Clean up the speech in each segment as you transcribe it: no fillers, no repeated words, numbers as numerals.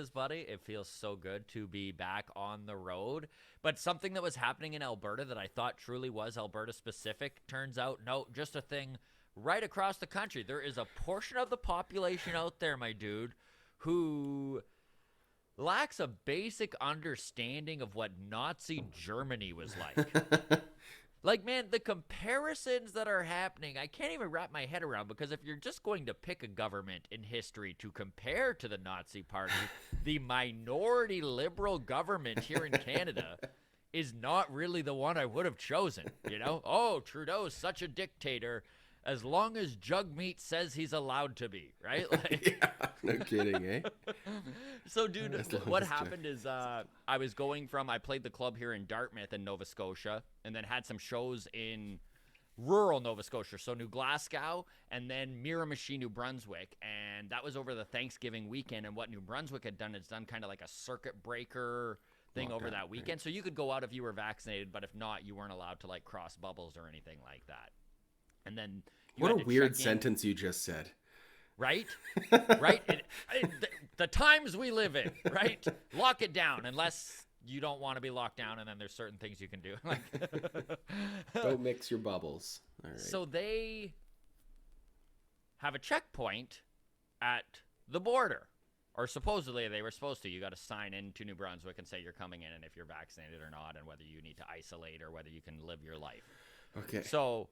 buddy. It feels so good to be back on the road. But something that was happening in Alberta that I thought truly was Alberta specific turns out, no, just a thing right across the country. There is a portion of the population out there, my dude, who lacks a basic understanding of what Nazi Germany was like. Like, man, the comparisons that are happening, I can't even wrap my head around, because if you're just going to pick a government in history to compare to the Nazi Party, the minority liberal government here in Canada is not really the one I would have chosen, you know? Oh, Trudeau's such a dictator as long as Jugmeat says he's allowed to be, right? Like, Yeah, no kidding, eh? So, dude, what happened is I played the club here in Dartmouth in Nova Scotia, and then had some shows in rural Nova Scotia, so New Glasgow, and then Miramichi, New Brunswick, and that was over the Thanksgiving weekend. And what New Brunswick had done is done kind of like a circuit breaker thing over that weekend. Right. So you could go out if you were vaccinated, but if not, you weren't allowed to like cross bubbles or anything like that. And then what a weird sentence you just said. Right? Right? The times we live in, right? Lock it down unless you don't want to be locked down, and then there's certain things you can do. Like, don't mix your bubbles. All right. So they have a checkpoint at the border, or supposedly they were supposed to. You got to sign in to New Brunswick and say you're coming in and if you're vaccinated or not, and whether you need to isolate or whether you can live your life. Okay. So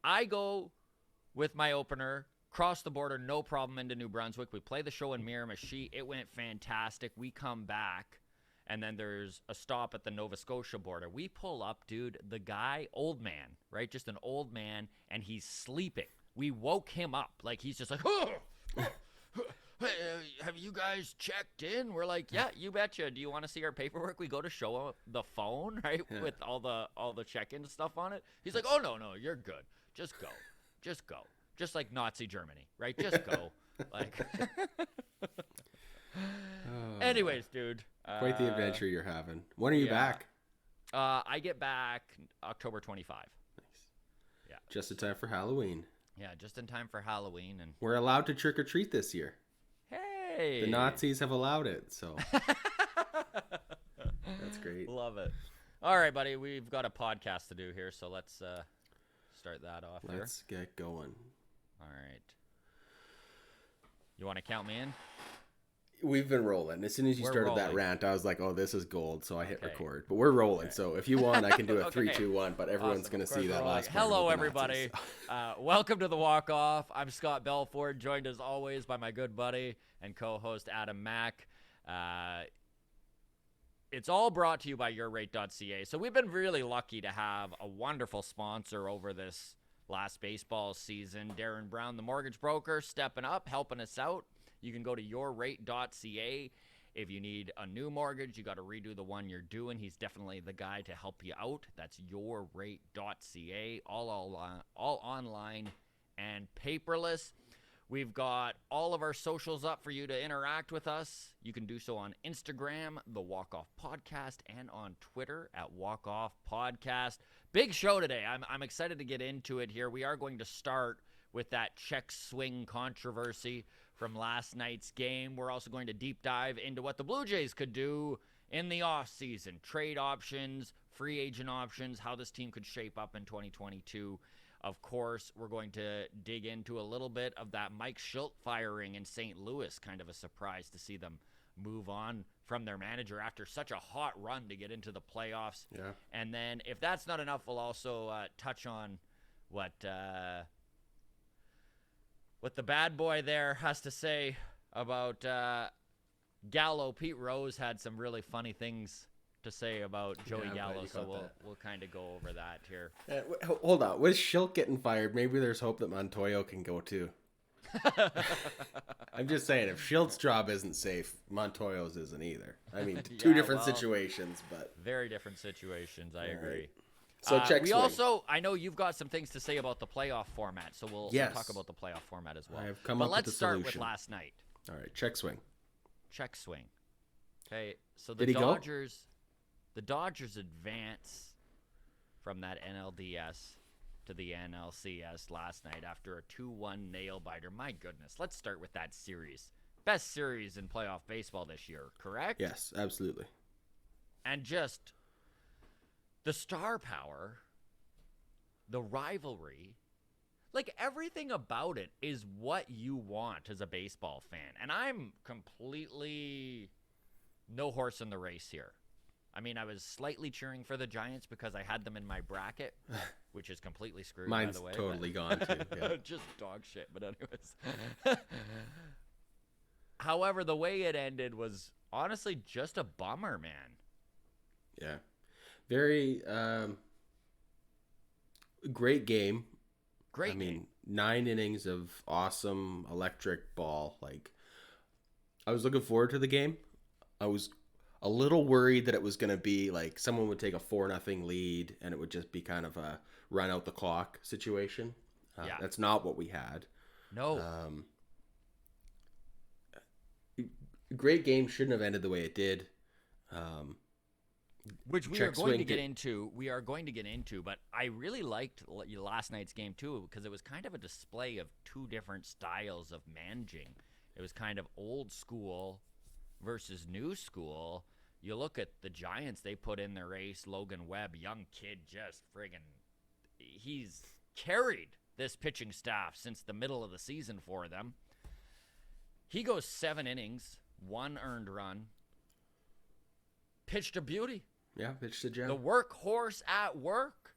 I go with my opener, cross the border, no problem, into New Brunswick. We play the show in Miramichi. It went fantastic. We come back, and then there's a stop at the Nova Scotia border. We pull up, dude. The guy, old man, right? Just an old man, and he's sleeping. We woke him up. Like, he's just like, have you guys checked in? We're like, yeah, you betcha. Do you want to see our paperwork? We go to show him the phone, right, with all the check-in stuff on it. He's like, oh, no, you're good. Just go. Just go. Just like Nazi Germany, right? Just go. Like, anyways, dude. Quite the adventure you're having. When are you back? I get back October 25. Nice. Yeah. Just in time for Halloween. Yeah, just in time for Halloween. And we're allowed to trick or treat this year. Hey. The Nazis have allowed it, so that's great. Love it. All right, buddy. We've got a podcast to do here, so let's start that off. Let's get going. All right. You want to count me in? We've been rolling. As soon as you started that rant, I was like, oh, this is gold, so I hit record. But we're rolling, so if you want, I can do a 3, 2, 1, but everyone's going to see that last part. Hello, everybody. Welcome to the Walk-Off. I'm Scott Belford, joined as always by my good buddy and co-host Adam Mack. It's all brought to you by YourRate.ca. So we've been really lucky to have a wonderful sponsor over this last baseball season. Darren Brown, the mortgage broker, stepping up, helping us out. You can go to YourRate.ca. If you need a new mortgage, you got to redo the one you're doing. He's definitely the guy to help you out. That's YourRate.ca, all online and paperless. We've got all of our socials up for you to interact with us. You can do so on Instagram, The Walk Off Podcast, and on Twitter at Walk Off Podcast. Big show today. I'm excited to get into it here. We are going to start with that check swing controversy from last night's game. We're also going to deep dive into what the Blue Jays could do in the offseason. Trade options, free agent options, how this team could shape up in 2022. Of course, we're going to dig into a little bit of that Mike Shildt firing in St. Louis. Kind of a surprise to see them move on from their manager after such a hot run to get into the playoffs. Yeah. And then if that's not enough, we'll also touch on what the bad boy there has to say about Gallo. Pete Rose had some really funny things to say about Joey Gallo, so we'll kind of go over that here. Hold on. With Shildt getting fired, maybe there's hope that Montoyo can go too. I'm just saying, if Shilt's job isn't safe, Montoyo's isn't either. I mean, two different situations, but very different situations. I agree. Right. So check swing. Also, I know you've got some things to say about the playoff format, so we'll talk about the playoff format as well. I have come up with the solution. Let's start with last night. All right, check swing. Check swing. Okay, so the Dodgers advance from that NLDS to the NLCS last night after a 2-1 nail-biter. My goodness, let's start with that series. best series in playoff baseball this year, correct? Yes, absolutely. And just the star power, the rivalry, like everything about it is what you want as a baseball fan. And I'm completely no horse in the race here. I mean, I was slightly cheering for the Giants because I had them in my bracket, which is completely screwed, Mine's by the way. Totally gone, too. Yeah. Just dog shit, but anyways. However, the way it ended was honestly just a bummer, man. Yeah. Very great game. Great I game. mean, 9 innings of awesome electric ball. Like, I was looking forward to the game. I was a little worried that it was going to be like someone would take a 4-0 lead and it would just be kind of a run out the clock situation. Yeah. That's not what we had. No. Great game. Shouldn't have ended the way it did. Which we are going to get into. We are going to get into, but I really liked last night's game too because it was kind of a display of two different styles of managing. It was kind of old school versus new school. You look at the Giants, they put in their ace, Logan Webb, young kid, just friggin', he's carried this pitching staff since the middle of the season for them. He goes 7 innings, 1 earned run, pitched a beauty. Yeah, pitched a gem. The workhorse at work.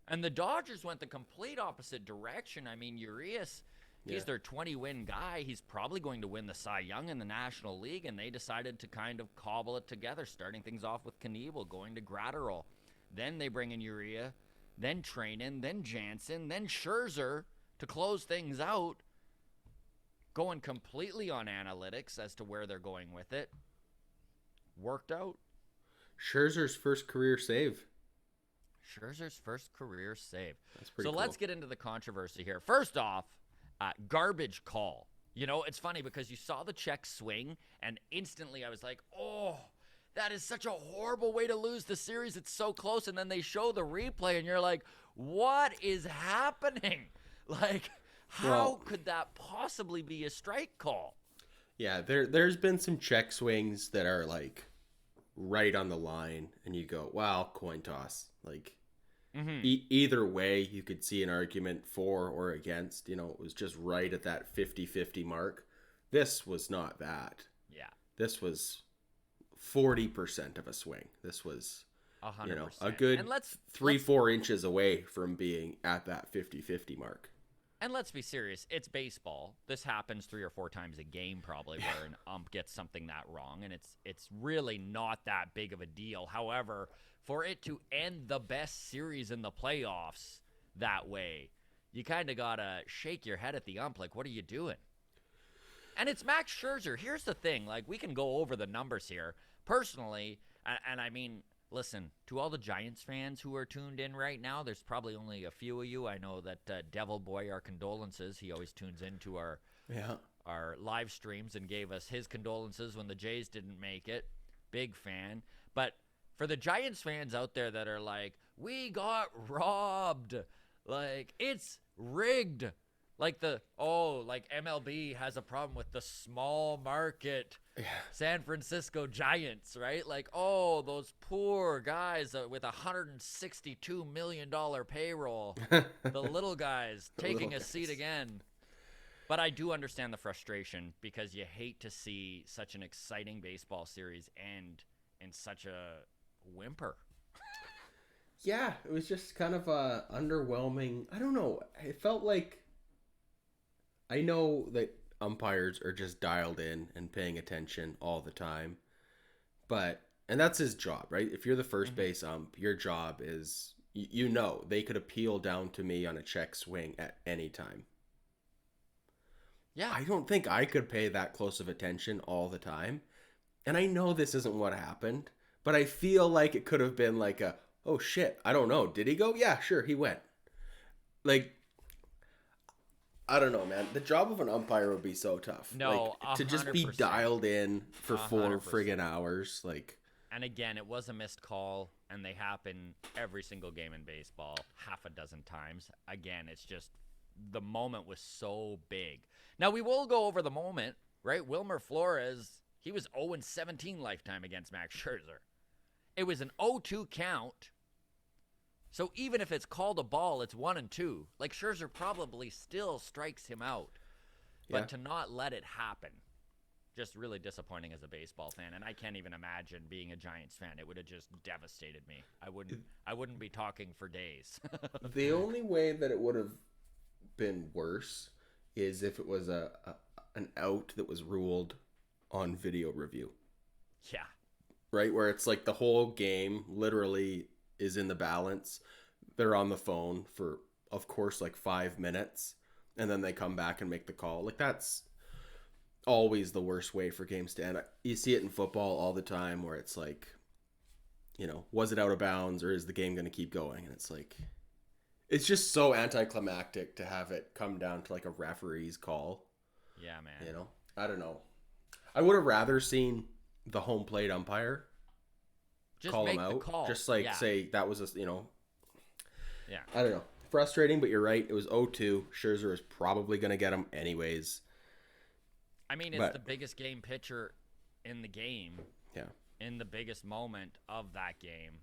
And the Dodgers went the complete opposite direction. I mean, Urias, he's their 20-win guy. He's probably going to win the Cy Young in the National League, and they decided to kind of cobble it together, starting things off with Knievel, going to Gratterall. Then they bring in Urias, then Treinen, then Jansen, then Scherzer to close things out, going completely on analytics as to where they're going with it. Worked out. Scherzer's first career save. Scherzer's first career save. That's pretty cool. Let's get into the controversy here. First off, garbage call. You know, it's funny because you saw the check swing, and instantly I was like, oh, that is such a horrible way to lose the series. It's so close. And then they show the replay, and you're like, what is happening? Like, how could that possibly be a strike call? Yeah, there's been some check swings that are like right on the line, and you go, wow, coin toss. Like, either way, you could see an argument for or against. You know, it was just right at that 50-50 mark. This was not that. Yeah. This was 40% of a swing. This was 100%. You know, a good 3-4 inches away from being at that 50-50 mark. And let's be serious, it's baseball. This happens 3 or 4 times a game probably where an ump gets something that wrong, and it's really not that big of a deal. However, for it to end the best series in the playoffs that way, you kind of got to shake your head at the ump like, what are you doing? And it's Max Scherzer. Here's the thing. Like, we can go over the numbers here. Personally, and I mean, listen, to all the Giants fans who are tuned in right now, there's probably only a few of you. I know that Devil Boy, our condolences. He always tunes into our live streams and gave us his condolences when the Jays didn't make it. Big fan. But for the Giants fans out there that are like, we got robbed. Like, it's rigged. Like MLB has a problem with the small market San Francisco Giants, right? Like, oh, those poor guys with $162 million payroll. The little guys taking a seat again. But I do understand the frustration because you hate to see such an exciting baseball series end in such a whimper. Yeah, it was just kind of underwhelming. I don't know. It felt like, I know that umpires are just dialed in and paying attention all the time, and that's his job, right? If you're the first base ump, your job is, you know, they could appeal down to me on a check swing at any time. Yeah. I don't think I could pay that close of attention all the time. And I know this isn't what happened, but I feel like it could have been like oh shit, I don't know. Did he go? Yeah, sure, he went. Like, I don't know, man. The job of an umpire would be so tough. No, like, to just be dialed in for 4 friggin' hours, like. And again, it was a missed call, and they happen every single game in baseball, half a dozen times. Again, it's just the moment was so big. Now we will go over the moment right? Wilmer Flores, he was 0-17 lifetime against Max Scherzer. It was an 0-2 count. So even if it's called a ball, it's 1-2. Like, Scherzer probably still strikes him out. But to not let it happen, just really disappointing as a baseball fan. And I can't even imagine being a Giants fan. It would have just devastated me. I wouldn't be talking for days. The only way that it would have been worse is if it was an out that was ruled on video review. Yeah. Right? Where it's like the whole game literally is in the balance. They're on the phone for, of course, like 5 minutes. And then they come back and make the call. Like, that's always the worst way for games to end. You see it in football all the time where it's like, was it out of bounds or is the game going to keep going? And it's like, it's just so anticlimactic to have it come down to like a referee's call. Yeah, man. I don't know. I would have rather seen the home plate umpire just call make him out. The call. Just like say that was Yeah. I don't know. Frustrating, but you're right. It was 0-2. Scherzer is probably going to get him anyways. I mean, it's the biggest game pitcher in the game. Yeah. In the biggest moment of that game.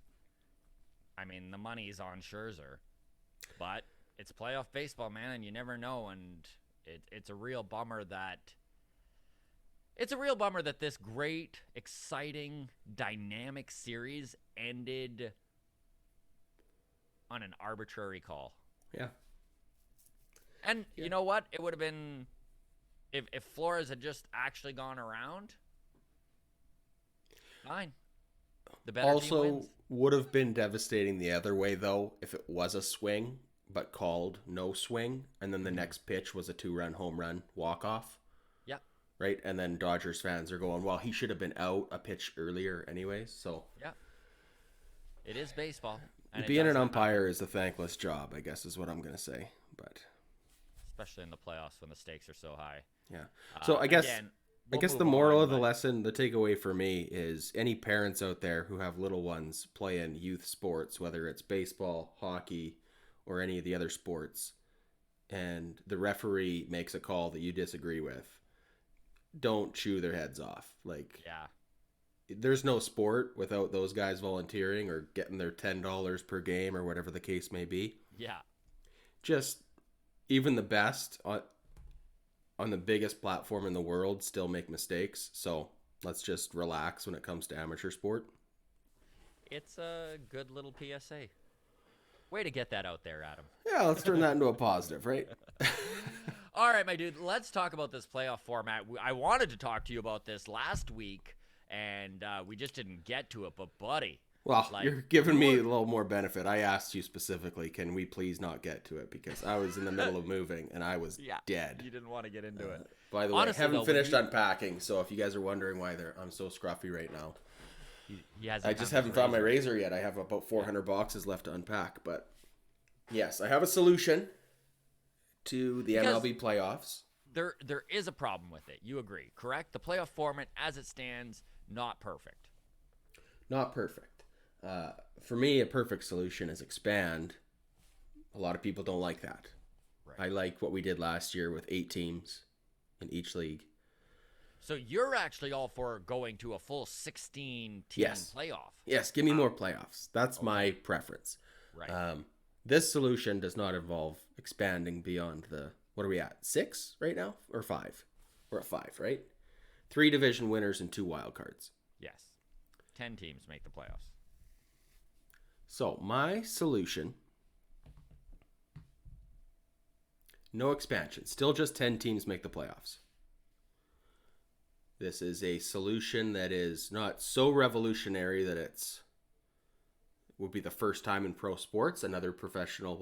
I mean, the money's on Scherzer. But it's playoff baseball, man, and you never know. And it's a real bummer that this great, exciting, dynamic series ended on an arbitrary call. Yeah. And you know what? It would have been if Flores had just actually gone around. Fine. The better team Also wins. would have been devastating the other way though if it was a swing but called no swing and then the next pitch was a 2-run home run walk off. Yeah. Right? And then Dodgers fans are going, well, he should have been out a pitch earlier anyways. So yeah. It is baseball. And being an umpire is a thankless job, I guess is what I'm going to say. But especially in the playoffs when the stakes are so high. Yeah. So I guess again, I guess the moral of the lesson, the takeaway for me is any parents out there who have little ones playing youth sports, whether it's baseball, hockey, or any of the other sports, and the referee makes a call that you disagree with, don't chew their heads off. Like, yeah. There's no sport without those guys volunteering or getting their $10 per game or whatever the case may be. Yeah. Just even the best on the biggest platform in the world still make mistakes. So let's just relax when it comes to amateur sport. It's a good little PSA. Way to get that out there, Adam. Yeah, let's turn that into a positive, right? All right, my dude, let's talk about this playoff format. I wanted to talk to you about this last week, and we just didn't get to it. But, buddy. Well, you're giving me a little more benefit. I asked you specifically, can we please not get to it? Because I was in the middle of moving, and I was dead. You didn't want to get into it. By the way, I haven't finished unpacking, so if you guys are wondering why I'm so scruffy right now. I just haven't found my razor yet. I have about 400 boxes left to unpack. But, yes, I have a solution to the MLB playoffs. There is a problem with it. You agree, correct? The playoff format, as it stands, not perfect. Not perfect. For me, a perfect solution is expand. A lot of people don't like that. Right. I like what we did last year with 8 teams in each league. So you're actually all for going to a full 16-team playoff? Yes, give me more playoffs. That's my preference. Right. This solution does not involve expanding beyond what are we at? 6 right now? Or 5? We're at 5, right? 3 division winners and 2 wild cards. Yes. 10 teams make the playoffs. So my solution, no expansion, still just 10 teams make the playoffs. This is a solution that is not so revolutionary that would be the first time in pro sports. Another professional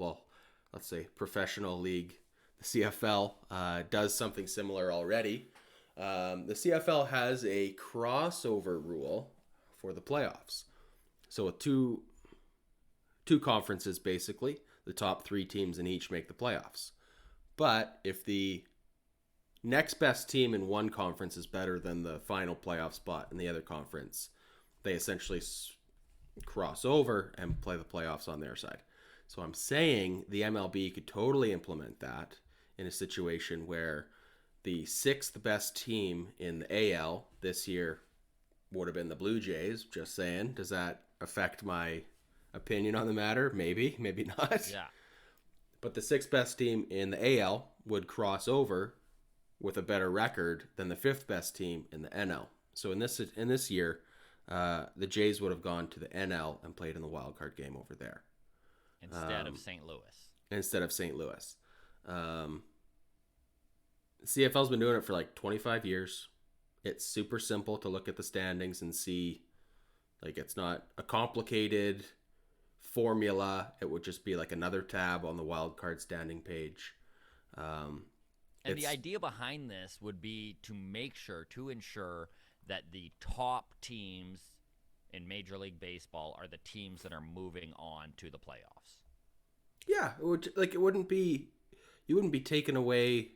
league, the CFL, does something similar already. The CFL has a crossover rule for the playoffs. So with two conferences, basically, the top 3 teams in each make the playoffs. But if the next best team in one conference is better than the final playoff spot in the other conference, they essentially cross over and play the playoffs on their side. So I'm saying the MLB could totally implement that in a situation where the sixth best team in the AL this year would have been the Blue Jays. Just saying. Does that affect my opinion on the matter? Maybe, maybe not. Yeah. But the sixth best team in the AL would cross over with a better record than the fifth best team in the NL. So in this year, the Jays would have gone to the NL and played in the wild card game over there Instead of St. Louis. Instead of St. Louis. CFL's been doing it for like 25 years. It's super simple to look at the standings and see, like, it's not a complicated formula. It would just be like another tab on the wild card standing page. And the idea behind this would be to ensure that the top teams in Major League Baseball are the teams that are moving on to the playoffs. Yeah, you wouldn't be taking away.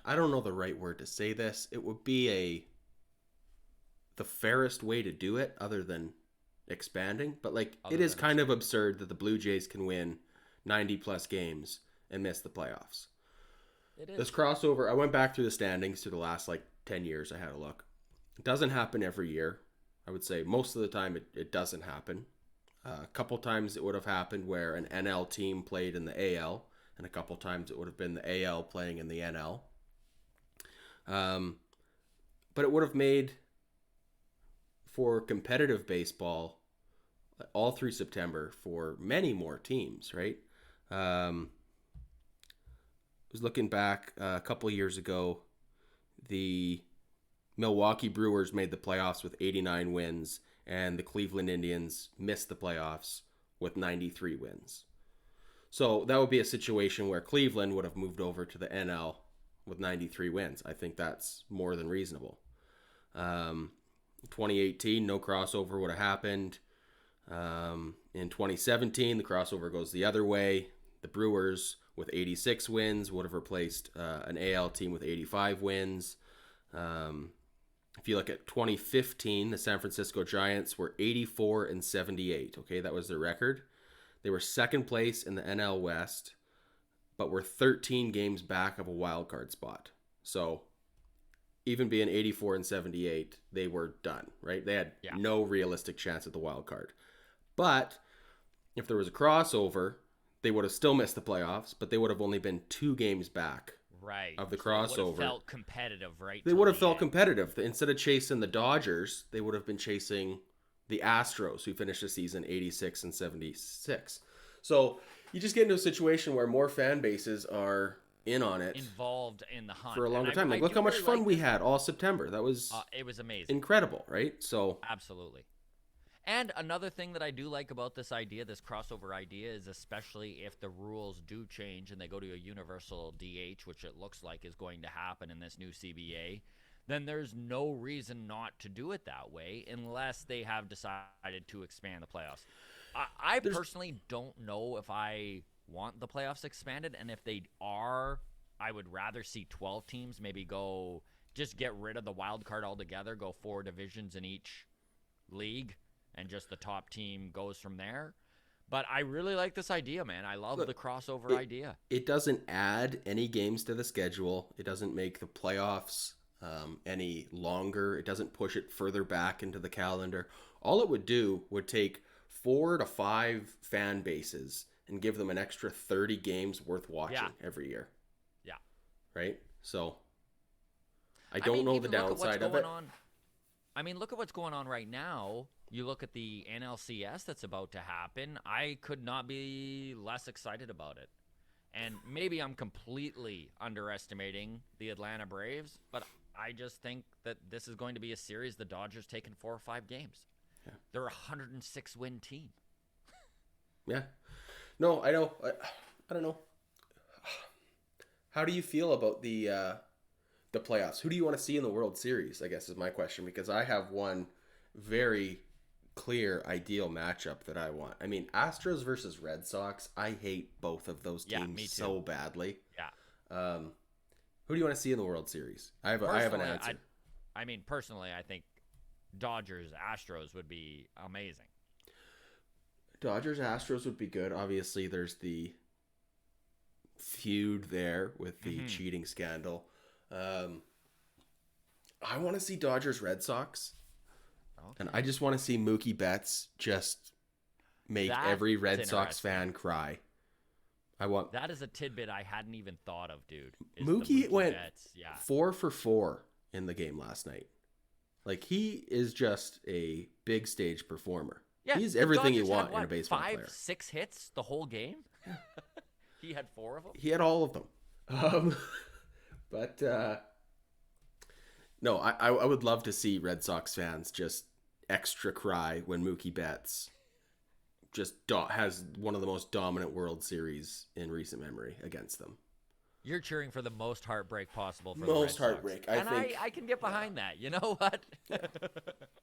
I don't know the right word to say this. It would be the fairest way to do it, other than expanding. But it is kind of absurd that the Blue Jays can win 90 plus games and miss the playoffs. It is. This crossover, I went back through the standings to the last 10 years. I had a look. It doesn't happen every year. I would say most of the time it doesn't happen. A couple times it would have happened where an NL team played in the AL, and a couple times it would have been the AL playing in the NL. But it would have made for competitive baseball all through September for many more teams, right? I was looking back a couple of years ago. The Milwaukee Brewers made the playoffs with 89 wins, and the Cleveland Indians missed the playoffs with 93 wins. So that would be a situation where Cleveland would have moved over to the NL with 93 wins. I think that's more than reasonable. 2018, no crossover would have happened. In 2017, the crossover goes the other way. The Brewers with 86 wins would have replaced an AL team with 85 wins. If you look at 2015, the San Francisco Giants were 84-78. Okay, that was their record. They were second place in the NL West, but were 13 games back of a wild card spot. So even being 84-78, they were done, right? They had no realistic chance at the wild card. But if there was a crossover, they would have still missed the playoffs, but they would have only been 2 games back of the crossover. They would have felt competitive, right? They would have felt competitive. Instead of chasing the Dodgers, they would have been chasing the Astros, who finished the season 86-76. So you just get into a situation where more fan bases are in on it, involved in the hunt for a longer time. Look how much fun we had all September. That was it was amazing, incredible, right? So absolutely. And another thing that I do like about this idea, this crossover idea, is especially if the rules do change and they go to a universal DH, which it looks like is going to happen in this new CBA, then there's no reason not to do it that way unless they have decided to expand the playoffs. I personally don't know if I want the playoffs expanded, and if they are, I would rather see 12 teams, maybe just get rid of the wild card altogether, go 4 divisions in each league, and just the top team goes from there. But I really like this idea, man. I love the crossover idea. It doesn't add any games to the schedule. It doesn't make the playoffs any longer. It doesn't push it further back into the calendar. All it would do would take 4 to 5 fan bases and give them an extra 30 games worth watching every year. Yeah. Right? So I don't know the downside of it. Look at what's going on right now. You look at the NLCS that's about to happen. I could not be less excited about it. And maybe I'm completely underestimating the Atlanta Braves, but I just think that this is going to be a series the Dodgers take in 4 or 5 games. Yeah. They're a 106-win team. Yeah. No, I know. I don't know. How do you feel about the playoffs? Who do you want to see in the World Series, I guess is my question, because I have one very clear ideal matchup that I want. Astros versus Red Sox. I hate both of those teams so badly. Yeah. Who do you want to see in the World Series? I have an answer. Personally, I think Dodgers Astros would be amazing. Dodgers Astros would be good. Obviously, there's the feud there with the cheating scandal. I want to see Dodgers Red Sox. Okay. And I just want to see Mookie Betts just make That's every Red Sox interesting. fan cry. I want That is a tidbit I hadn't even thought of, dude. Is Mookie the went Betts. Yeah. 4 for 4 in the game last night. Like, he is just a big stage performer. Yeah, He's the everything you Dodgers want had, what, in a baseball 5, player. 6 hits the whole game? He had 4 of them? He had all of them. But no, I would love to see Red Sox fans just extra cry when Mookie Betts just has one of the most dominant World Series in recent memory against them. You're cheering for the most heartbreak possible for Most the Red heartbreak. Sox. I I can get behind that. You know what? I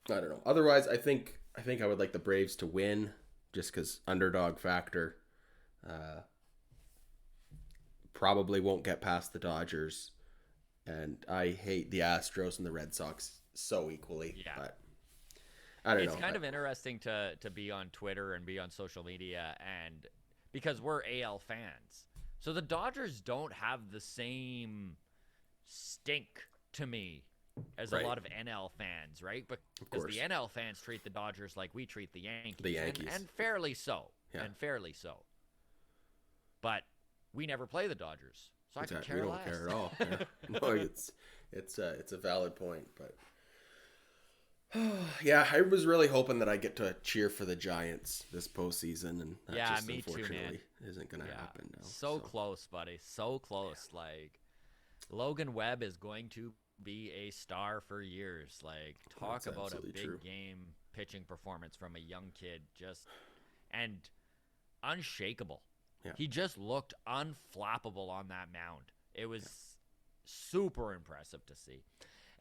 don't know. Otherwise, I think I would like the Braves to win just because underdog factor. Probably won't get past the Dodgers. And I hate the Astros and the Red Sox so equally. Yeah. But I don't know. It's kind of interesting to be on Twitter and be on social media, and because we're AL fans. So the Dodgers don't have the same stink to me as Right. a lot of NL fans, right? Because the NL fans treat the Dodgers like we treat the Yankees. The Yankees. And fairly so. Yeah. And fairly so. But we never play the Dodgers. So I could care we don't less. care at all. Yeah. No, it's a valid point, but yeah, I was really hoping that I get to cheer for the Giants this postseason, and that Yeah, just me too, unfortunately man. isn't going to Yeah. happen now. So close, buddy. So close. Like, Logan Webb is going to be a star for years. Like, talk That's about a absolutely big true. game pitching performance from a young kid. Just and unshakable. Yeah. He just looked unflappable on that mound. It was super impressive to see.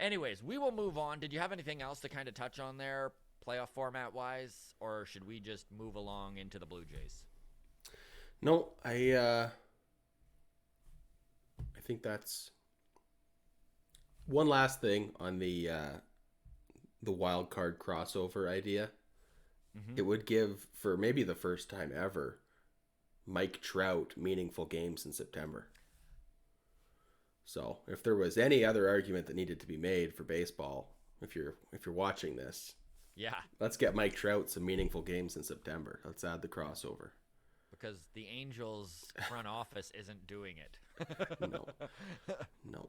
Anyways, we will move on. Did you have anything else to kind of touch on there, playoff format wise, or should we just move along into the Blue Jays? No, I think that's one last thing on the wild card crossover idea. Mm-hmm. It would give, for maybe the first time ever, Mike Trout meaningful games in September. So if there was any other argument that needed to be made for baseball, if you're watching this, Yeah, let's get Mike Trout some meaningful games in September. Let's add the crossover. because the Angels front office isn't doing it. No.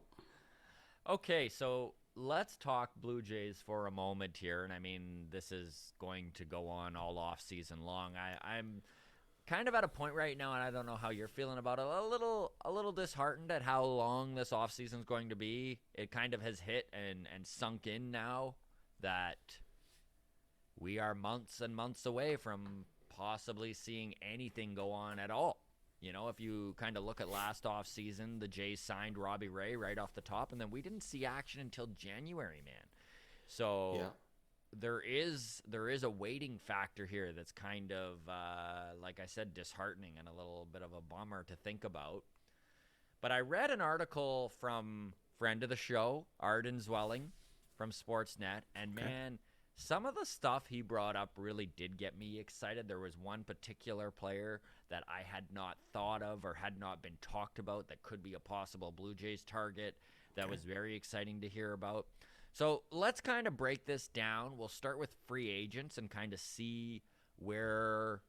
Okay, so let's talk Blue Jays for a moment here. And I mean, this is going to go on all off season long. I'm kind of at a point right now, and I don't know how you're feeling about it. A little disheartened at how long this off season is going to be. It kind of has hit and sunk in now that we are months and months away from possibly seeing anything go on at all. You know, if you kind of look at last off season, the Jays signed Robbie Ray right off the top, and then we didn't see action until January, man. So there is a waiting factor here that's kind of, like I said, disheartening and a little bit of a bummer to think about. But I read an article from friend of the show, Arden Zwelling from Sportsnet, and man, some of the stuff he brought up really did get me excited. There was one particular player that I had not thought of or had not been talked about that could be a possible Blue Jays target that was very exciting to hear about. So let's kind of break this down. We'll start with free agents and kind of see where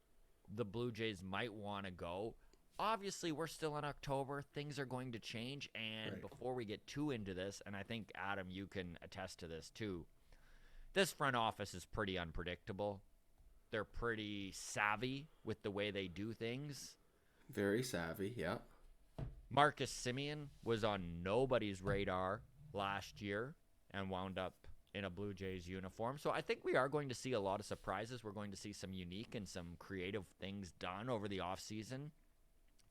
the Blue Jays might want to go. Obviously, we're still in October. Things are going to change. And before we get too into this, and I think, Adam, you can attest to this too, this front office is pretty unpredictable. They're pretty savvy with the way they do things. Very savvy, yeah. Marcus Semien was on nobody's radar last year and wound up in a Blue Jays uniform. So I think we are going to see a lot of surprises. We're going to see some unique and some creative things done over the offseason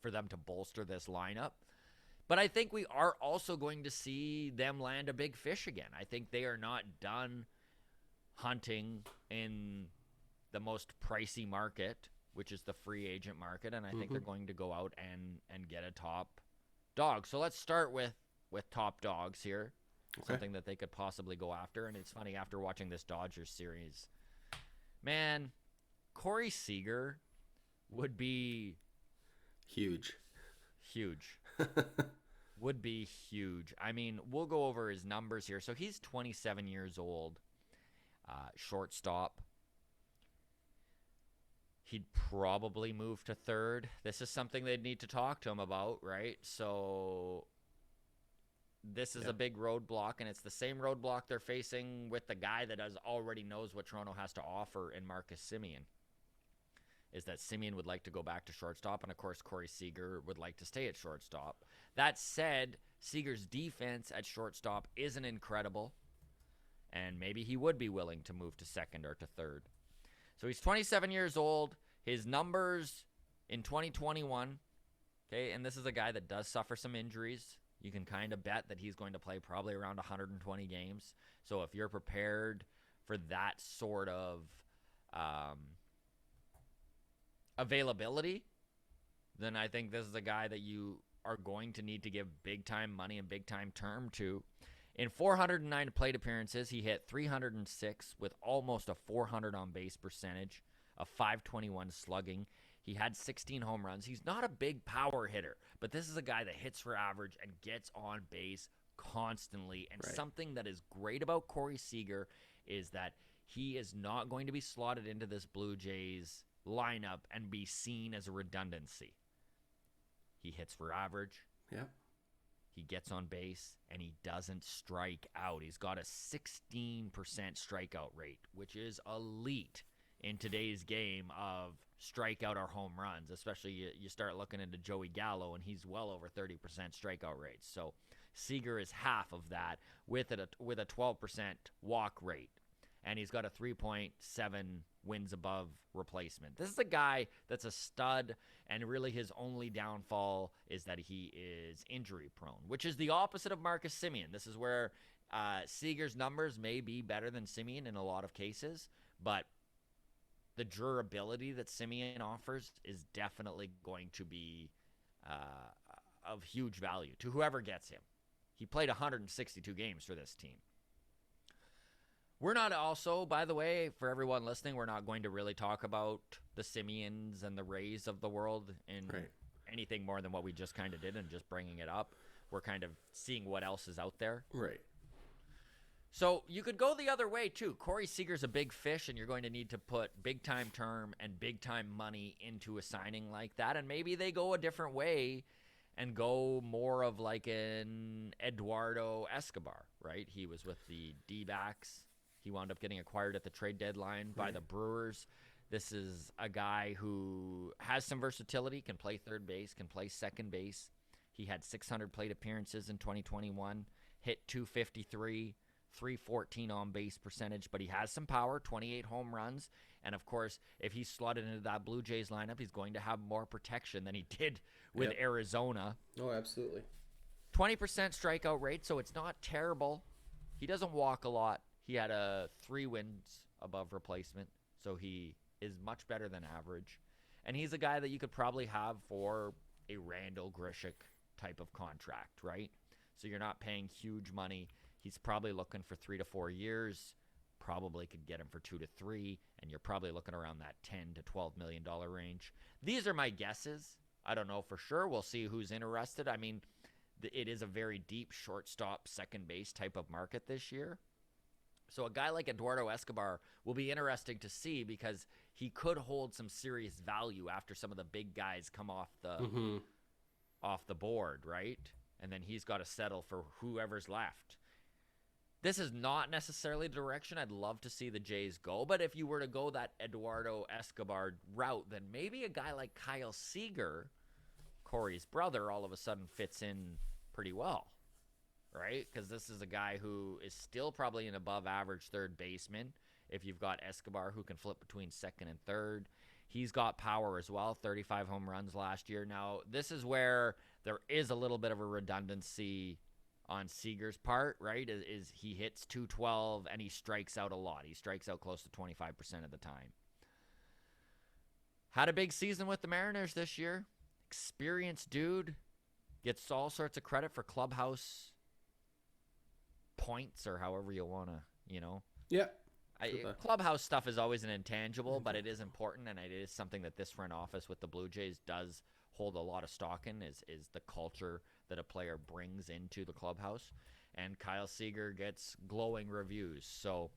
for them to bolster this lineup. But I think we are also going to see them land a big fish again. I think they are not done hunting in the most pricey market, which is the free agent market, and I think they're going to go out and get a top dog. So let's start with top dogs here, something that they could possibly go after. And it's funny, after watching this Dodgers series, man, Corey Seager would be huge. Huge. Would be huge. I mean, we'll go over his numbers here. So he's 27 years old, shortstop. He'd probably move to third. This is something they'd need to talk to him about, right? So this is a big roadblock, and it's the same roadblock they're facing with the guy that already knows what Toronto has to offer in Marcus Semien. Is that Semien would like to go back to shortstop, and of course Corey Seeger would like to stay at shortstop. That said, Seeger's defense at shortstop isn't incredible, and maybe he would be willing to move to second or to third. So he's 27 years old. His numbers in 2021, okay, and this is a guy that does suffer some injuries. You can kind of bet that he's going to play probably around 120 games. So if you're prepared for that sort of availability, then I think this is a guy that you are going to need to give big-time money and big-time term to. In 409 plate appearances, he hit 306 with almost a 400 on-base percentage, a 521 slugging. He had 16 home runs. He's not a big power hitter, but this is a guy that hits for average and gets on base constantly. And something that is great about Corey Seager is that he is not going to be slotted into this Blue Jays lineup and be seen as a redundancy. He hits for average. Yeah. He gets on base, and he doesn't strike out. He's got a 16% strikeout rate, which is elite in today's game of strikeout or home runs, especially you start looking into Joey Gallo, and he's well over 30% strikeout rates. So Seager is half of that with a 12% walk rate, and he's got a 3.7 wins above replacement. This is a guy that's a stud, and really his only downfall is that he is injury prone, which is the opposite of Marcus Semien. This is where Seager's numbers may be better than Semien in a lot of cases, but the durability that Semien offers is definitely going to be of huge value to whoever gets him. He played 162 games for this team. We're not also, by the way, for everyone listening, we're not going to really talk about the Semiens and the Rays of the world in anything more than what we just kind of did and just bringing it up. We're kind of seeing what else is out there. Right. So you could go the other way, too. Corey Seager's a big fish, and you're going to need to put big-time term and big-time money into a signing like that, and maybe they go a different way and go more of like an Eduardo Escobar, right? He was with the D-backs. He wound up getting acquired at the trade deadline by the Brewers. This is a guy who has some versatility, can play third base, can play second base. He had 600 plate appearances in 2021, hit 253, 314 on base percentage, but he has some power, 28 home runs. And of course, if he's slotted into that Blue Jays lineup, he's going to have more protection than he did with Arizona. Oh, absolutely. 20% strikeout rate, so it's not terrible. He doesn't walk a lot. He had a 3 wins above replacement, so he is much better than average. And he's a guy that you could probably have for a Randall Grichuk type of contract, right? So you're not paying huge money. He's probably looking for 3 to 4 years. Probably could get him for 2 to 3, and you're probably looking around that $10 to $12 million range. These are my guesses. I don't know for sure. We'll see who's interested. I mean, it is a very deep shortstop, second base type of market this year. So a guy like Eduardo Escobar will be interesting to see because he could hold some serious value after some of the big guys come off the board, right? And then he's got to settle for whoever's left. This is not necessarily the direction I'd love to see the Jays go, but if you were to go that Eduardo Escobar route, then maybe a guy like Kyle Seeger, Corey's brother, all of a sudden fits in pretty well. Right? Because this is a guy who is still probably an above-average third baseman. If you've got Escobar who can flip between second and third. He's got power as well, 35 home runs last year. Now, this is where there is a little bit of a redundancy on Seager's part, right? Is he hits 212 and he strikes out a lot. He strikes out close to 25% of the time. Had a big season with the Mariners this year. Experienced dude. Gets all sorts of credit for clubhouse points or however you want to, Yeah. Clubhouse stuff is always an intangible, but it is important, and it is something that this front office with the Blue Jays does hold a lot of stock in is the culture that a player brings into the clubhouse. And Kyle Seeger gets glowing reviews. So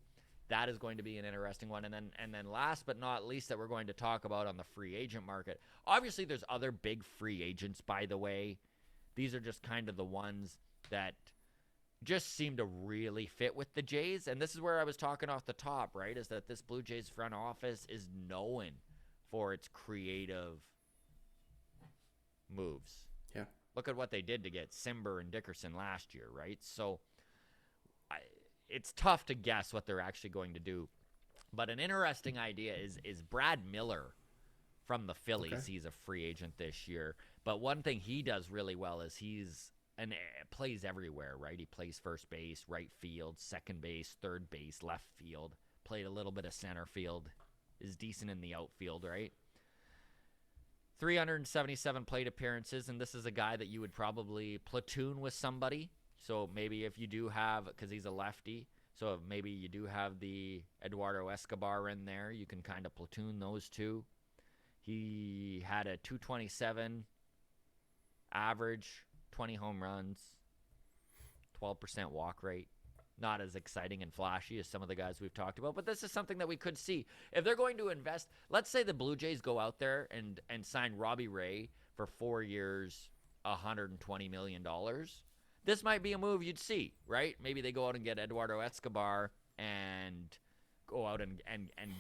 that is going to be an interesting one. And then last but not least that we're going to talk about on the free agent market. Obviously, there's other big free agents, by the way. These are just kind of the ones that just seem to really fit with the Jays. And this is where I was talking off the top, right, is that this Blue Jays front office is known for its creative moves. Yeah. Look at what they did to get Simber and Dickerson last year, right? So it's tough to guess what they're actually going to do. But an interesting idea is Brad Miller from the Phillies. Okay. He's a free agent this year. But one thing he does really well is plays everywhere, right? He plays first base, right field, second base, third base, left field. Played a little bit of center field. Is decent in the outfield, right? 377 plate appearances, and this is a guy that you would probably platoon with somebody. So maybe if you do have, because he's a lefty, so if maybe you do have the Eduardo Escobar in there, you can kind of platoon those two. He had a 227 average, 20 home runs, 12% walk rate. Not as exciting and flashy as some of the guys we've talked about, but this is something that we could see. If they're going to invest, let's say the Blue Jays go out there and sign Robbie Ray for 4 years, $120 million. This might be a move you'd see, right? Maybe they go out and get Eduardo Escobar and go out and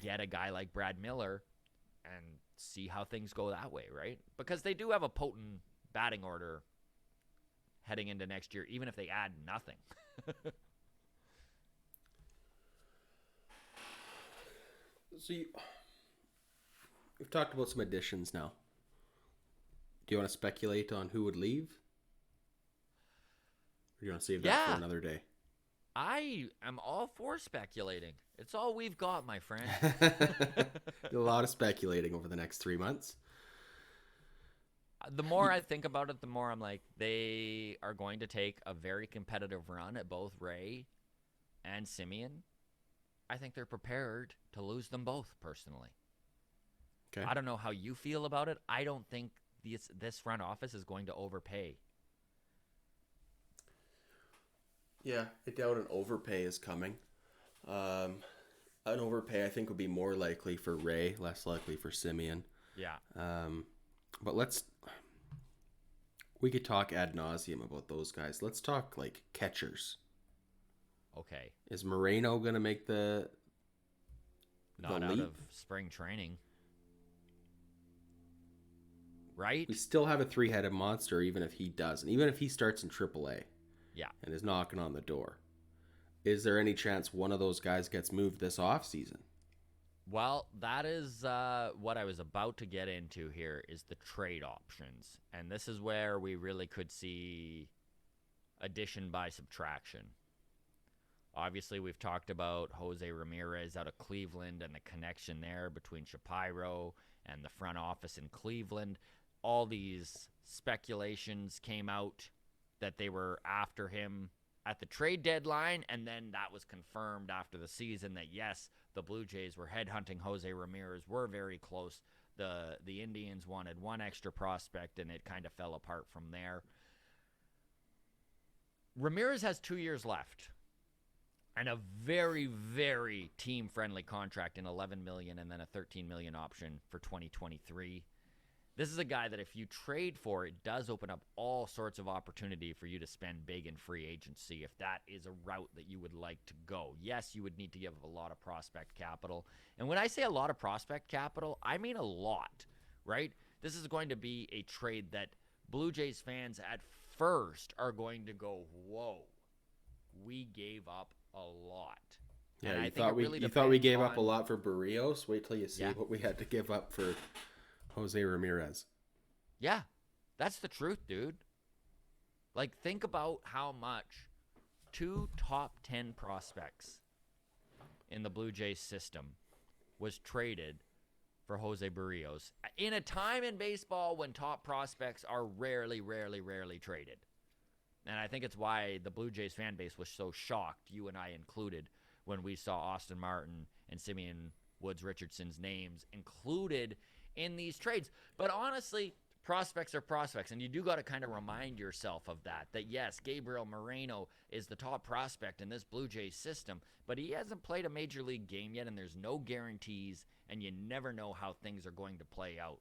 get a guy like Brad Miller and see how things go that way, right? Because they do have a potent batting order heading into next year, even if they add nothing. So we've talked about some additions now. Do you want to speculate on who would leave? Or do you want to save that for another day? I am all for speculating. It's all we've got, my friend. A lot of speculating over the next 3 months. The more I think about it, the more I'm like, they are going to take a very competitive run at both Ray and Semien. I think they're prepared to lose them both, personally. Okay. I don't know how you feel about it. I don't think this front office is going to overpay. Yeah, I doubt an overpay is coming. An overpay, I think, would be more likely for Ray, less likely for Semien. Yeah. But we could talk ad nauseum about those guys. Let's talk, like, catchers. Okay. Is Moreno going to make the Not out of spring training. Right? We still have a three-headed monster even if he doesn't. Even if he starts in AAA. Yeah. And is knocking on the door. Is there any chance one of those guys gets moved this offseason? Well, that is what I was about to get into here is the trade options. And this is where we really could see addition by subtraction. Obviously, we've talked about Jose Ramirez out of Cleveland and the connection there between Shapiro and the front office in Cleveland. All these speculations came out that they were after him at the trade deadline, and then that was confirmed after the season that, yes, the Blue Jays were headhunting Jose Ramirez, were very close. The Indians wanted one extra prospect, and it kind of fell apart from there. Ramirez has 2 years left. And a very, very team-friendly contract in $11 million and then a $13 million option for 2023. This is a guy that if you trade for, it does open up all sorts of opportunity for you to spend big in free agency if that is a route that you would like to go. Yes, you would need to give a lot of prospect capital. And when I say a lot of prospect capital, I mean a lot, right? This is going to be a trade that Blue Jays fans at first are going to go, whoa, we gave up a lot. Yeah, you thought we gave up a lot for Barrios. Wait till you see what we had to give up for Jose Ramirez. Yeah, that's the truth, dude. Like, think about how much 2 top 10 prospects in the Blue Jays system was traded for Jose Barrios in a time in baseball when top prospects are rarely traded. And I think it's why the Blue Jays fan base was so shocked, you and I included, when we saw Austin Martin and Simeon Woods Richardson's names included in these trades. But honestly, prospects are prospects, and you do got to kind of remind yourself of that yes, Gabriel Moreno is the top prospect in this Blue Jays system, but he hasn't played a major league game yet, and there's no guarantees, and you never know how things are going to play out.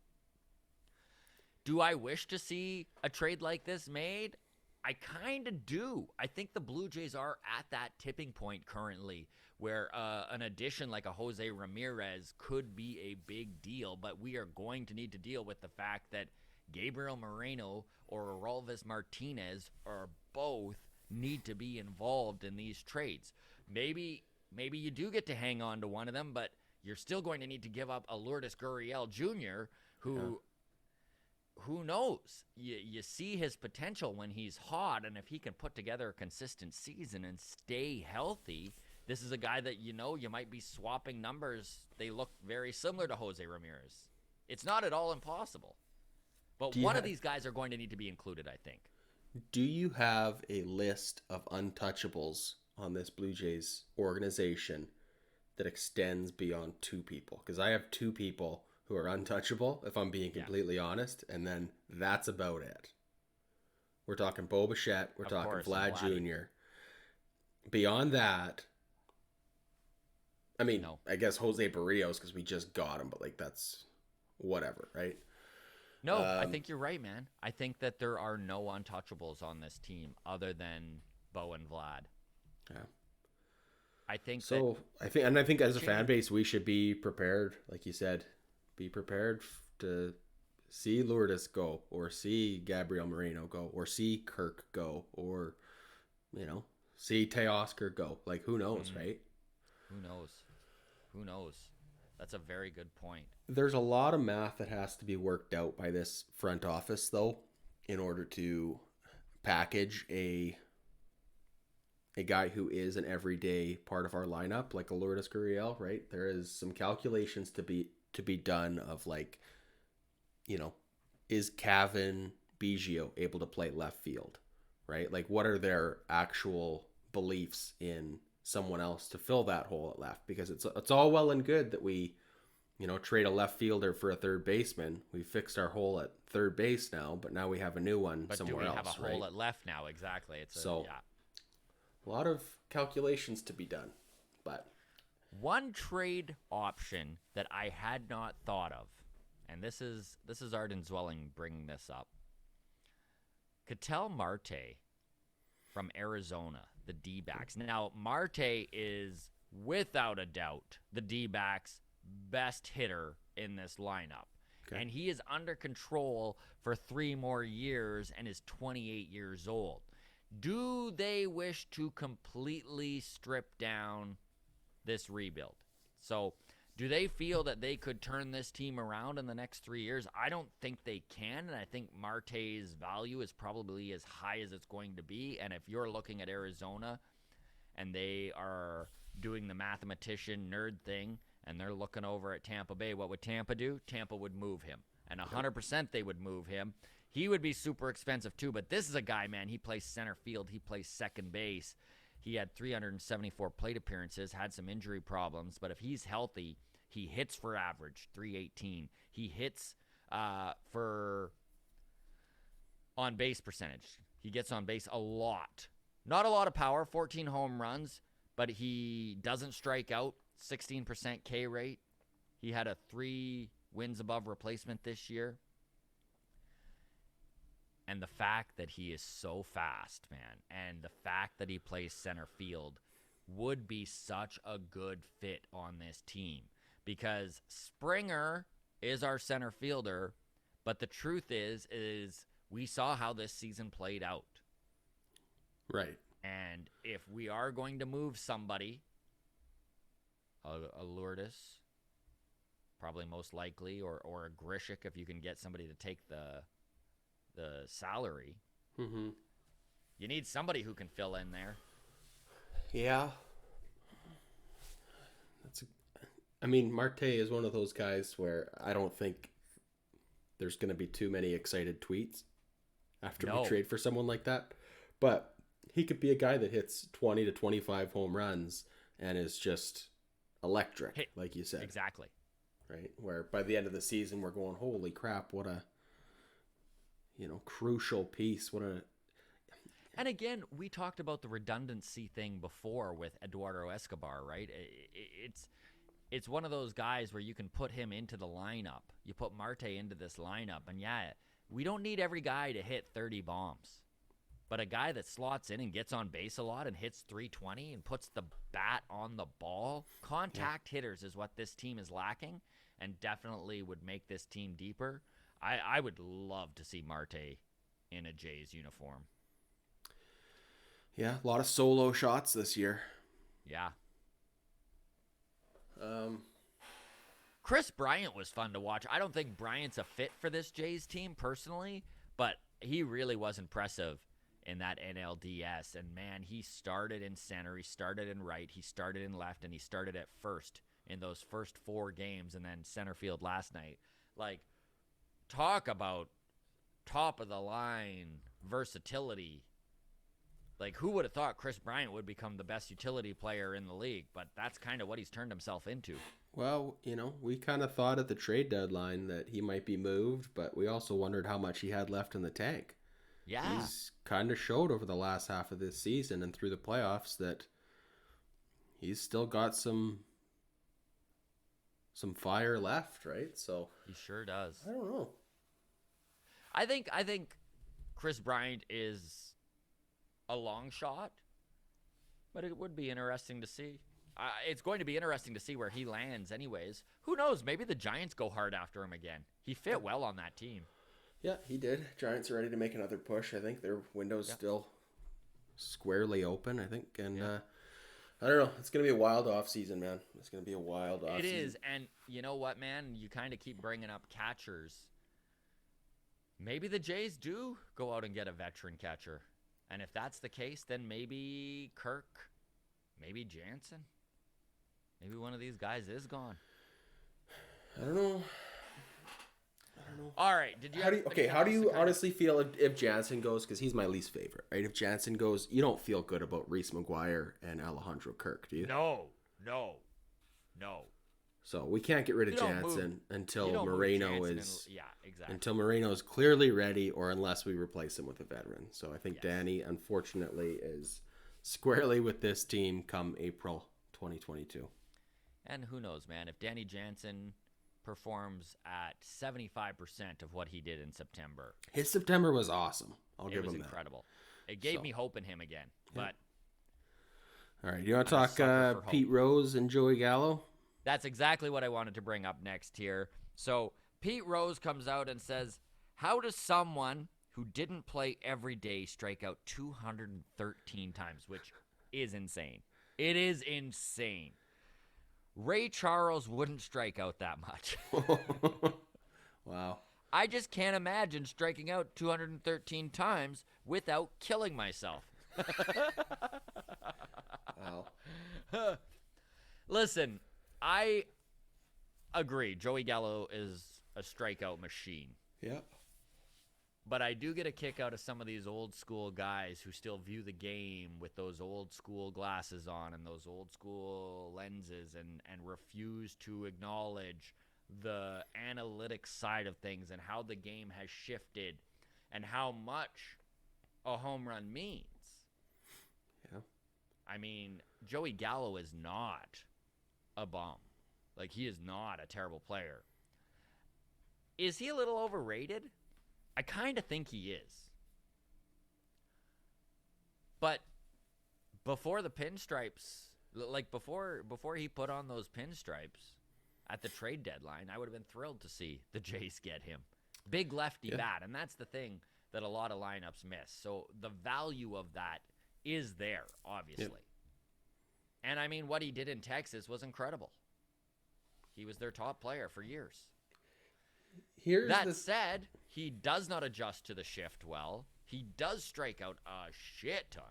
Do I wish to see a trade like this made? I kind of do. I think the Blue Jays are at that tipping point currently where an addition like a Jose Ramirez could be a big deal, but we are going to need to deal with the fact that Gabriel Moreno or Aroldis Martinez are both need to be involved in these trades. Maybe you do get to hang on to one of them, but you're still going to need to give up a Lourdes Gurriel Jr., who knows? You see his potential when he's hot, and if he can put together a consistent season and stay healthy, this is a guy that you might be swapping numbers. They look very similar to Jose Ramirez. It's not at all impossible. But one of these guys are going to need to be included, I think. Do you have a list of untouchables on this Blue Jays organization that extends beyond two people? Because I have two people who are untouchable, if I'm being completely honest, and then that's about it. We're talking Bo Bichette, we're talking Vlad Jr. Beyond that, I mean, no. I guess Jose Barrios, because we just got him, but like that's whatever, right? No, I think you're right, man. I think that there are no untouchables on this team other than Bo and Vlad. Yeah. I think I think as a fan base, we should be prepared, like you said, be prepared to see Lourdes go, or see Gabriel Moreno go, or see Kirk go, or see Teoscar go. Like, who knows, right? Who knows? That's a very good point. There's a lot of math that has to be worked out by this front office, though, in order to package a guy who is an everyday part of our lineup, like a Lourdes Gurriel, right? There is some calculations to be done of, like, is Cavan Biggio able to play left field, right? Like, what are their actual beliefs in someone else to fill that hole at left? Because it's all well and good that we trade a left fielder for a third baseman. We fixed our hole at third base now, but now we have a new one somewhere else. But do we have a hole at left now? Exactly. A lot of calculations to be done. But one trade option that I had not thought of, and this is Arden Zwelling bringing this up. Ketel Marte from Arizona, the D-backs. Now, Marte is without a doubt the D-backs' best hitter in this lineup. Okay. And he is under control for 3 more years and is 28 years old. Do they wish to completely strip down this rebuild? So, do they feel that they could turn this team around in the next 3 years? I don't think they can, and I think Marte's value is probably as high as it's going to be. And if you're looking at Arizona and they are doing the mathematician nerd thing and they're looking over at Tampa Bay, what would Tampa do? Tampa would move him. And 100% they would move him. He would be super expensive too, but this is a guy, man, he plays center field, he plays second base. He had 374 plate appearances, had some injury problems, but if he's healthy, he hits for average, 318. He hits for on-base percentage. He gets on base a lot. Not a lot of power, 14 home runs, but he doesn't strike out, 16% K rate. He had a 3 wins above replacement this year. And the fact that he is so fast, man, and the fact that he plays center field would be such a good fit on this team. Because Springer is our center fielder, but the truth is we saw how this season played out. Right. And if we are going to move somebody, a Lourdes, probably most likely, or a Grishik if you can get somebody to take the salary. Mm-hmm. You need somebody who can fill in there. Yeah. Marte is one of those guys where I don't think there's going to be too many excited tweets after we trade for someone like that. But he could be a guy that hits 20 to 25 home runs and is just electric, like you said. Exactly. Right? Where by the end of the season, we're going, holy crap, what crucial piece. And again, we talked about the redundancy thing before with Eduardo Escobar, right? It's one of those guys where you can put him into the lineup. You put Marte into this lineup, and yeah, we don't need every guy to hit 30 bombs. But a guy that slots in and gets on base a lot and hits 320 and puts the bat on the ball, contact hitters is what this team is lacking, and definitely would make this team deeper. I would love to see Marte in a Jays uniform. Yeah, a lot of solo shots this year. Yeah. Chris Bryant was fun to watch. I don't think Bryant's a fit for this Jays team personally, but he really was impressive in that NLDS. And man, he started in center, he started in right, he started in left, and he started at first in those first 4 games, and then center field last night. Like, talk about top of the line versatility. Like, who would have thought Chris Bryant would become the best utility player in the league? But that's kind of what he's turned himself into. Well, we kind of thought at the trade deadline that he might be moved, but we also wondered how much he had left in the tank. Yeah. He's kind of showed over the last half of this season and through the playoffs that he's still got some fire left, right? So He sure does. I don't know. I think Chris Bryant is a long shot, but it would be interesting to see. It's going to be interesting to see where he lands anyways. Who knows? Maybe the Giants go hard after him again. He fit well on that team. Yeah, he did. Giants are ready to make another push. I think their window's still squarely open, I think. And I don't know. It's going to be a wild offseason, man. It's going to be a wild offseason. It is. And you know what, man? You kind of keep bringing up catchers. Maybe the Jays do go out and get a veteran catcher. And if that's the case, then maybe Kirk, maybe Jansen, maybe one of these guys is gone. I don't know. All right. How do you honestly feel if Jansen goes? Because he's my least favorite, right? If Jansen goes, you don't feel good about Reese McGuire and Alejandro Kirk, do you? No. So we can't get rid of Jansen until Moreno is exactly. Until Moreno is clearly ready, or unless we replace him with a veteran. So I think Danny, unfortunately, is squarely with this team come April 2022. And who knows, man? If Danny Jansen performs at 75% of what he did in September, his September was awesome. I'll give him that. It was incredible. It gave me hope in him again. But all right, you want to talk Pete Rose and Joey Gallo? That's exactly what I wanted to bring up next here. So Pete Rose comes out and says, how does someone who didn't play every day strike out 213 times, which is insane. It is insane. Ray Charles wouldn't strike out that much. Wow. I just can't imagine striking out 213 times without killing myself. Wow. Listen, I agree. Joey Gallo is a strikeout machine. Yeah. But I do get a kick out of some of these old school guys who still view the game with those old school glasses on and those old school lenses and refuse to acknowledge the analytics side of things and how the game has shifted and how much a home run means. Yeah. I mean, Joey Gallo is not a bum. Like, he is not a terrible player. Is he a little overrated? I kind of think he is. But before the pinstripes, like before he put on those pinstripes at the trade deadline, I would have been thrilled to see the Jays get him. Big lefty bat, and that's the thing that a lot of lineups miss. So the value of that is there, obviously. Yep. And I mean, what he did in Texas was incredible. He was their top player for years. That said, he does not adjust to the shift well. He does strike out a shit ton.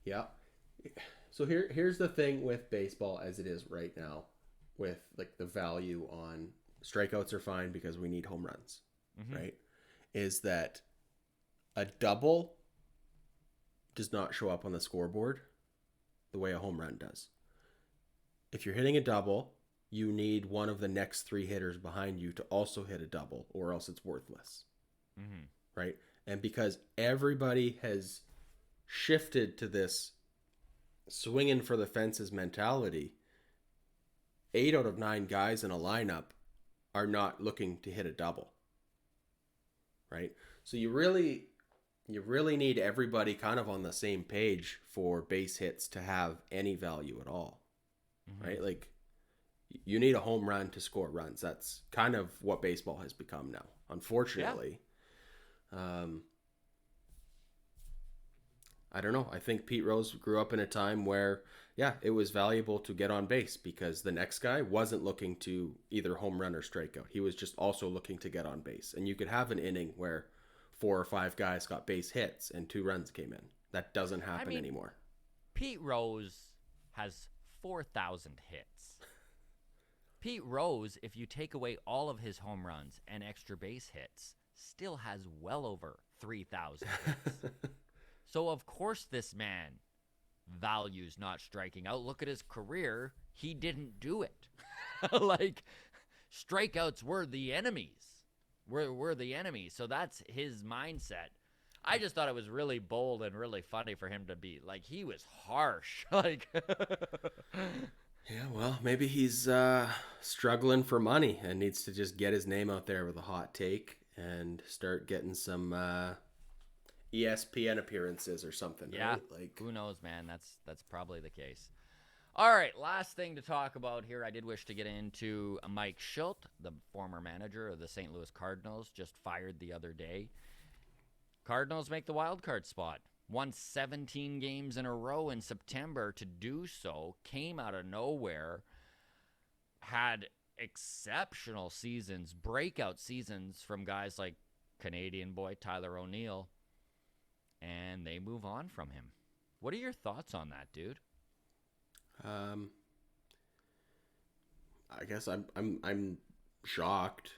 Yeah. So here's the thing with baseball as it is right now, with like the value on strikeouts are fine because we need home runs, right? Is that a double does not show up on the scoreboard the way a home run does. If you're hitting a double, you need one of the next three hitters behind you to also hit a double, or else it's worthless, Mm-hmm. right? And because everybody has shifted to this swinging for the fences mentality, 8 out of 9 guys in a lineup are not looking to hit a double, right? So you really need everybody kind of on the same page for base hits to have any value at all, right? Like, you need a home run to score runs. That's kind of what baseball has become now, unfortunately. I don't know. I think Pete Rose grew up in a time where, yeah, it was valuable to get on base because the next guy wasn't looking to either home run or strikeout. He was just also looking to get on base. And you could have an inning where 4 or 5 guys got base hits and 2 runs came in. That doesn't happen anymore. Pete Rose has 4,000 hits. Pete Rose, if you take away all of his home runs and extra base hits, still has well over 3,000 hits. So, of course, this man values not striking out. Look at his career. He didn't do it. Like, strikeouts were the enemies. Were the enemies. So that's his mindset. I just thought it was really bold and really funny for him to be, like, he was harsh. Like, yeah, well, maybe he's struggling for money and needs to just get his name out there with a hot take and start getting some ESPN appearances or something. Yeah, right? Like, who knows, man? That's probably the case. All right, last thing to talk about here. I did wish to get into Mike Shildt, the former manager of the St. Louis Cardinals, just fired the other day. Cardinals make the wild card spot. Won 17 games in a row in September. To do so, came out of nowhere, had exceptional seasons, breakout seasons from guys like Canadian boy Tyler O'Neill, and they move on from him. What are your thoughts on that, dude? I guess I'm shocked.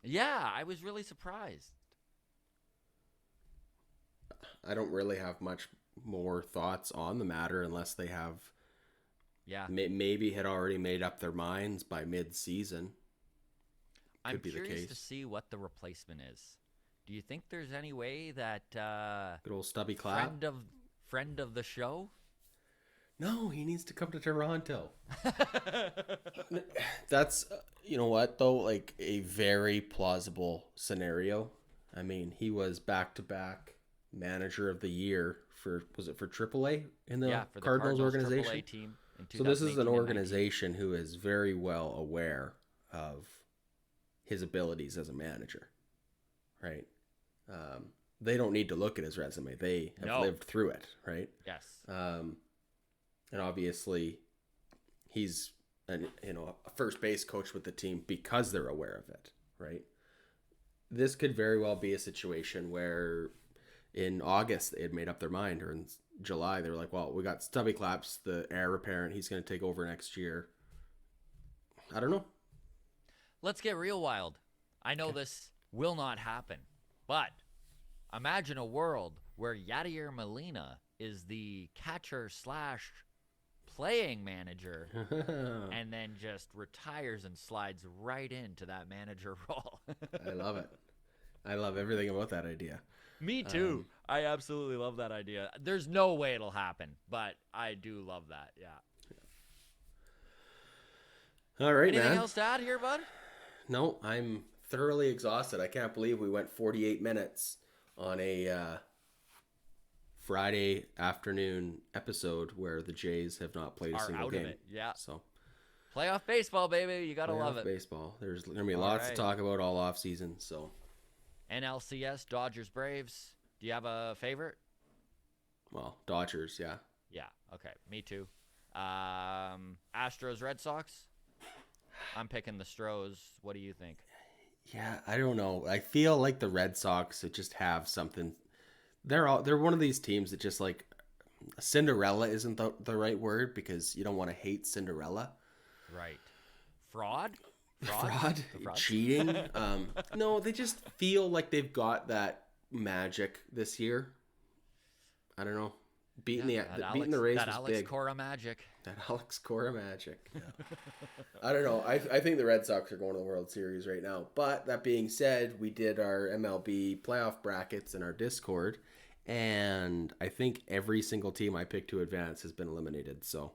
Yeah, I was really surprised. I don't really have much more thoughts on the matter unless they have, maybe had already made up their minds by mid-season. I'm curious to see what the replacement is. Do you think there's any way that good old Stubby Clapp, friend of the show? No, he needs to come to Toronto. That's, you know what, though, like a very plausible scenario. I mean, he was back-to-back manager of the year for AAA in the for the Cardinals organization? AAA team in So this is an organization who is very well aware of his abilities as a manager, right? They don't need to look at his resume. They have lived through it, right? Yes. And obviously, he's a first base coach with the team because they're aware of it, right? This could very well be a situation where in August they had made up their mind, or in July they were like, well, we got Stubby Claps, the heir apparent. He's going to take over next year. I don't know. Let's get real wild. I know this will not happen, but imagine a world where Yadier Molina is the catcher / playing manager and then just retires and slides right into that manager role. I love it. I love everything about that idea. Me too. I absolutely love that idea. There's no way it'll happen, but I do love that. Yeah. All right, Anything else to add here, bud? No, I'm thoroughly exhausted. I can't believe we went 48 minutes on a Friday afternoon episode where the Jays have not played a single game. Of it. Yeah. So playoff baseball, baby. You got to love it. Baseball. There's going to be lots to talk about all off season. So NLCS, Dodgers, Braves. Do you have a favorite? Well, Dodgers, yeah. Yeah. Okay. Me too. Astros, Red Sox. I'm picking the Stros. What do you think? Yeah, I don't know. I feel like the Red Sox just have something. They're one of these teams that just like Cinderella isn't the right word because you don't want to hate Cinderella. Right. Fraud? Cheating. No, they just feel like they've got that magic this year. I don't know. Beating That beating the Rays that was Alex big. Cora magic. That Alex Cora magic. Yeah. I don't know. I think the Red Sox are going to the World Series right now. But that being said, we did our MLB playoff brackets in our Discord, and I think every single team I picked to advance has been eliminated. So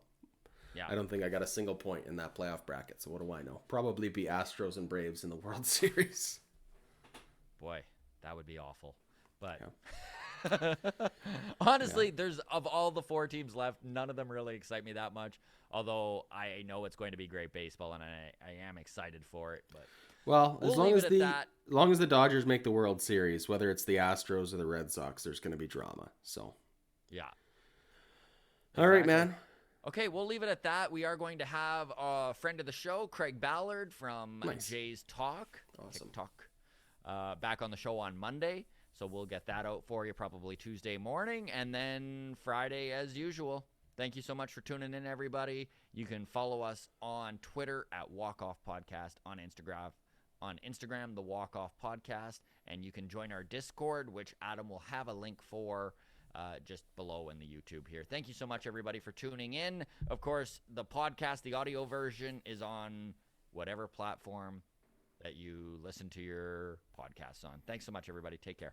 Yeah. I don't think I got a single point in that playoff bracket. So what do I know? Probably be Astros and Braves in the World Series. Boy, that would be awful. But Yeah. honestly, there's of all the 4 teams left, none of them really excite me that much. Although I know it's going to be great baseball, and I am excited for it. But Well, we'll as long leave as it at that. as long as the Dodgers make the World Series, whether it's the Astros or the Red Sox, there's going to be drama. So, Yeah. all right, Exactly. man. Okay, we'll leave it at that. We are going to have a friend of the show, Craig Ballard from Nice. Jay's Talk. Awesome. TikTok, back on the show on Monday. So we'll get that out for you probably Tuesday morning, and then Friday as usual. Thank you so much for tuning in, everybody. You can follow us on Twitter at Walk Off Podcast, on Instagram, the Walk Off Podcast, and you can join our Discord, which Adam will have a link for just below in the YouTube here. Thank you so much, everybody, for tuning in. Of course, the podcast, the audio version, is on whatever platform that you listen to your podcasts on. Thanks so much, everybody. Take care.